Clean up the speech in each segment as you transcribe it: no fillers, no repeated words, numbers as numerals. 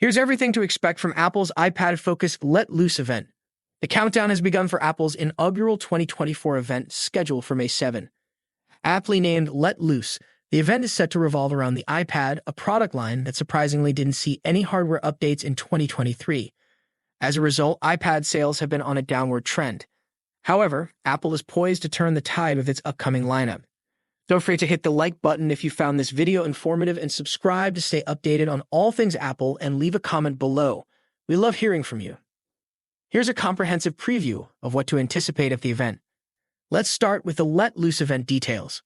Here's everything to expect from Apple's iPad-focused Let Loose event. The countdown has begun for Apple's inaugural 2024 event scheduled for May 7. Aptly named Let Loose, the event is set to revolve around the iPad, a product line that surprisingly didn't see any hardware updates in 2023. As a result, iPad sales have been on a downward trend. However, Apple is poised to turn the tide with its upcoming lineup. Don't forget to hit the like button if you found this video informative and subscribe to stay updated on all things Apple and leave a comment below. We love hearing from you. Here's a comprehensive preview of what to anticipate at the event. Let's start with the Let Loose event details.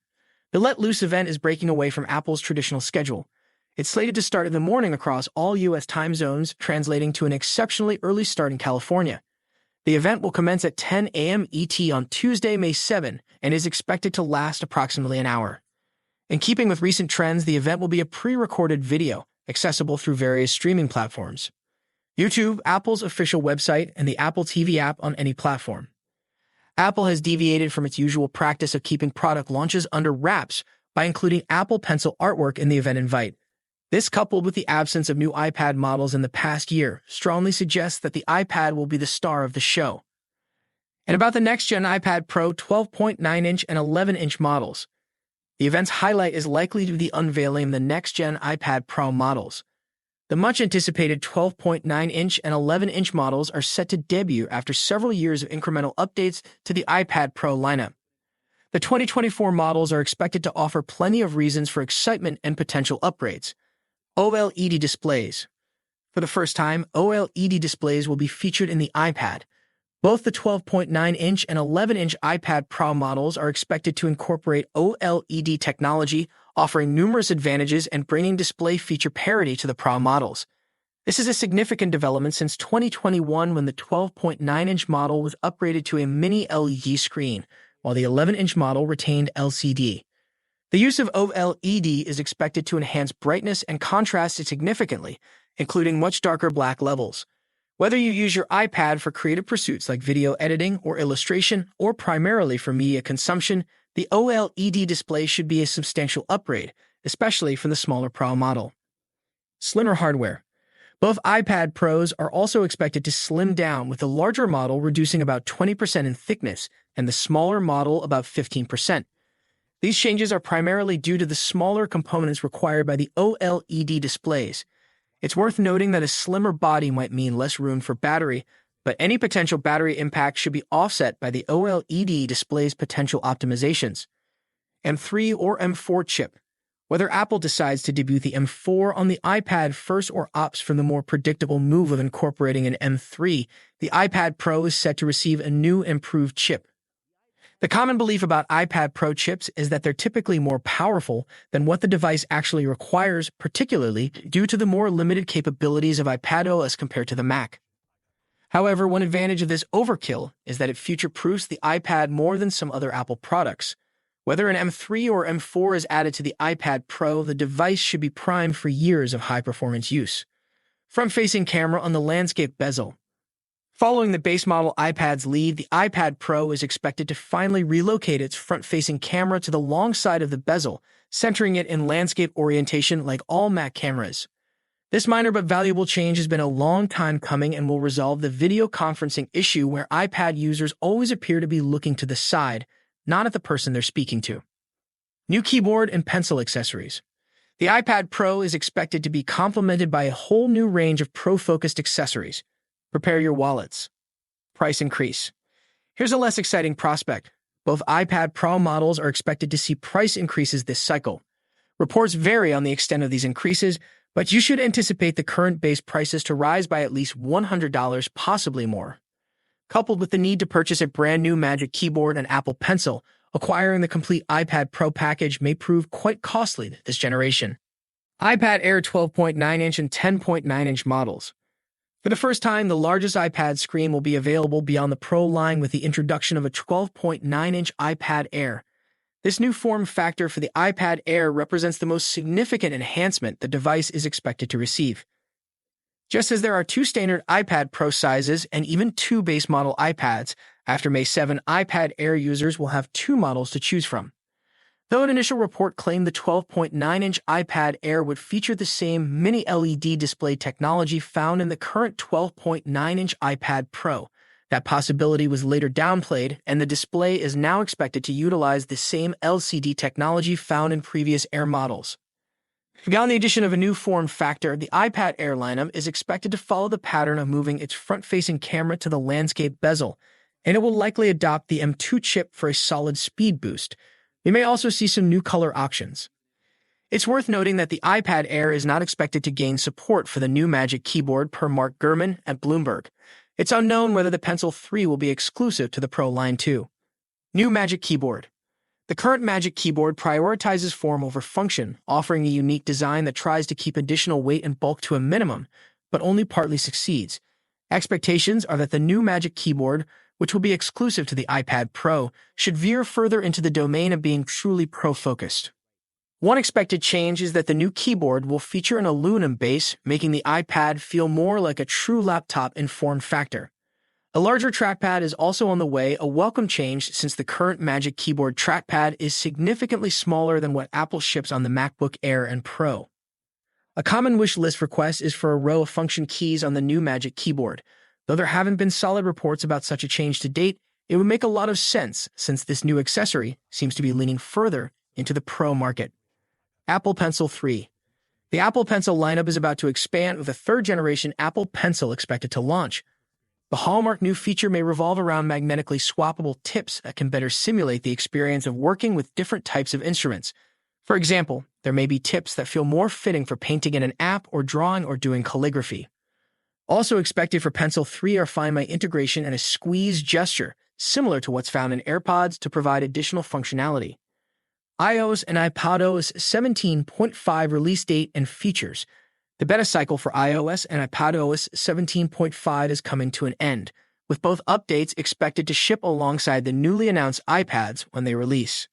The Let Loose event is breaking away from Apple's traditional schedule. It's slated to start in the morning across all U.S. time zones, translating to an exceptionally early start in California. The event will commence at 10 a.m. ET on Tuesday, May 7, and is expected to last approximately an hour. In keeping with recent trends, the event will be a pre-recorded video, accessible through various streaming platforms. YouTube, Apple's official website, and the Apple TV app on any platform. Apple has deviated from its usual practice of keeping product launches under wraps by including Apple Pencil artwork in the event invite. This, coupled with the absence of new iPad models in the past year, strongly suggests that the iPad will be the star of the show. And about the next-gen iPad Pro 12.9-inch and 11-inch models. The event's highlight is likely to be unveiling the next-gen iPad Pro models. The much-anticipated 12.9-inch and 11-inch models are set to debut after several years of incremental updates to the iPad Pro lineup. The 2024 models are expected to offer plenty of reasons for excitement and potential upgrades. OLED displays. For the first time, OLED displays will be featured in the iPad. Both the 12.9-inch and 11-inch iPad Pro models are expected to incorporate OLED technology, offering numerous advantages and bringing display feature parity to the Pro models. This is a significant development since 2021 when the 12.9-inch model was upgraded to a mini LED screen, while the 11-inch model retained LCD. The use of OLED is expected to enhance brightness and contrast significantly, including much darker black levels. Whether you use your iPad for creative pursuits like video editing or illustration, or primarily for media consumption, the OLED display should be a substantial upgrade, especially for the smaller Pro model. Slimmer hardware. Both iPad Pros are also expected to slim down, with the larger model reducing about 20% in thickness and the smaller model about 15%. These changes are primarily due to the smaller components required by the OLED displays. It's worth noting that a slimmer body might mean less room for battery, but any potential battery impact should be offset by the OLED display's potential optimizations. M3 or M4 chip. Whether Apple decides to debut the M4 on the iPad first or opts for the more predictable move of incorporating an M3, the iPad Pro is set to receive a new improved chip. The common belief about iPad Pro chips is that they're typically more powerful than what the device actually requires, particularly due to the more limited capabilities of iPadOS compared to the Mac. However, one advantage of this overkill is that it future-proofs the iPad more than some other Apple products. Whether an M3 or M4 is added to the iPad Pro, the device should be primed for years of high-performance use. Front-facing camera on the landscape bezel. Following the base model iPad's lead, the iPad Pro is expected to finally relocate its front-facing camera to the long side of the bezel, centering it in landscape orientation like all Mac cameras. This minor but valuable change has been a long time coming and will resolve the video conferencing issue where iPad users always appear to be looking to the side, not at the person they're speaking to. New keyboard and pencil accessories. The iPad Pro is expected to be complemented by a whole new range of pro-focused accessories. Prepare your wallets. Price increase. Here's a less exciting prospect. Both iPad Pro models are expected to see price increases this cycle. Reports vary on the extent of these increases, but you should anticipate the current base prices to rise by at least $100, possibly more. Coupled with the need to purchase a brand new Magic Keyboard and Apple Pencil, acquiring the complete iPad Pro package may prove quite costly this generation. iPad Air 12.9-inch and 10.9-inch models. For the first time, the largest iPad screen will be available beyond the Pro line with the introduction of a 12.9-inch iPad Air. This new form factor for the iPad Air represents the most significant enhancement the device is expected to receive. Just as there are two standard iPad Pro sizes and even two base model iPads, after May 7, iPad Air users will have two models to choose from. Though an initial report claimed the 12.9-inch iPad Air would feature the same mini LED display technology found in the current 12.9-inch iPad Pro, that possibility was later downplayed, and the display is now expected to utilize the same LCD technology found in previous Air models. Beyond the addition of a new form factor, the iPad Air lineup is expected to follow the pattern of moving its front-facing camera to the landscape bezel, and it will likely adopt the M2 chip for a solid speed boost. We may also see some new color options. It's worth noting that the iPad Air is not expected to gain support for the new Magic Keyboard per Mark Gurman at Bloomberg. It's unknown whether the Pencil 3 will be exclusive to the Pro line too. New Magic Keyboard. The current Magic Keyboard prioritizes form over function, offering a unique design that tries to keep additional weight and bulk to a minimum, but only partly succeeds. Expectations are that the new Magic Keyboard, which will be exclusive to the iPad Pro, should veer further into the domain of being truly pro-focused. One expected change is that the new keyboard will feature an aluminum base, making the iPad feel more like a true laptop in form factor. A larger trackpad is also on the way, a welcome change since the current Magic Keyboard trackpad is significantly smaller than what Apple ships on the MacBook Air and Pro. A common wish list request is for a row of function keys on the new Magic Keyboard. Though there haven't been solid reports about such a change to date, it would make a lot of sense since this new accessory seems to be leaning further into the Pro market. Apple Pencil 3. The Apple Pencil lineup is about to expand with a third-generation Apple Pencil expected to launch. The hallmark new feature may revolve around magnetically swappable tips that can better simulate the experience of working with different types of instruments. For example, there may be tips that feel more fitting for painting in an app or drawing or doing calligraphy. Also expected for Pencil 3 are Find My integration and a squeeze gesture, similar to what's found in AirPods to provide additional functionality. iOS and iPadOS 17.5 release date and features. The beta cycle for iOS and iPadOS 17.5 is coming to an end, with both updates expected to ship alongside the newly announced iPads when they release.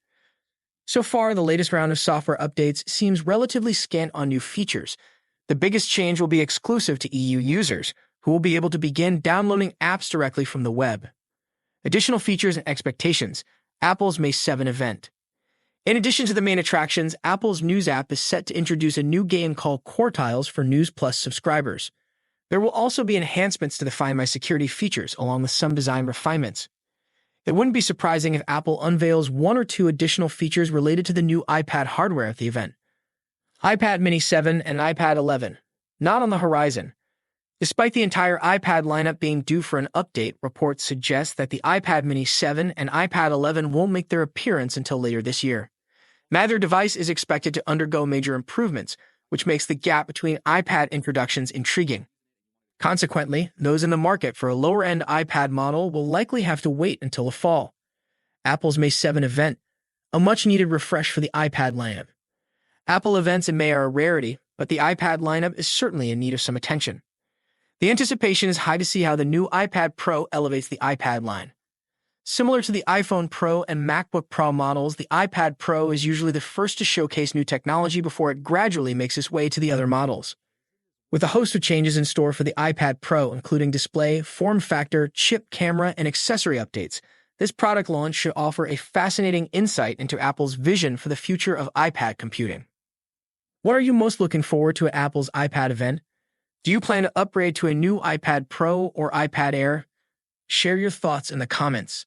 So far, the latest round of software updates seems relatively scant on new features. The biggest change will be exclusive to EU users, who will be able to begin downloading apps directly from the web. Additional features and expectations. Apple's May 7 event. In addition to the main attractions, Apple's News app is set to introduce a new game called Quartiles for News Plus subscribers. There will also be enhancements to the Find My security features, along with some design refinements. It wouldn't be surprising if Apple unveils one or two additional features related to the new iPad hardware at the event. iPad Mini 7 and iPad 11. Not on the horizon. Despite the entire iPad lineup being due for an update, reports suggest that the iPad Mini 7 and iPad 11 won't make their appearance until later this year. Neither device is expected to undergo major improvements, which makes the gap between iPad introductions intriguing. Consequently, those in the market for a lower-end iPad model will likely have to wait until the fall. Apple's May 7 event, a much-needed refresh for the iPad lineup. Apple events in May are a rarity, but the iPad lineup is certainly in need of some attention. The anticipation is high to see how the new iPad Pro elevates the iPad line. Similar to the iPhone Pro and MacBook Pro models, the iPad Pro is usually the first to showcase new technology before it gradually makes its way to the other models. With a host of changes in store for the iPad Pro, including display, form factor, chip, camera, and accessory updates, this product launch should offer a fascinating insight into Apple's vision for the future of iPad computing. What are you most looking forward to at Apple's iPad event? Do you plan to upgrade to a new iPad Pro or iPad Air? Share your thoughts in the comments.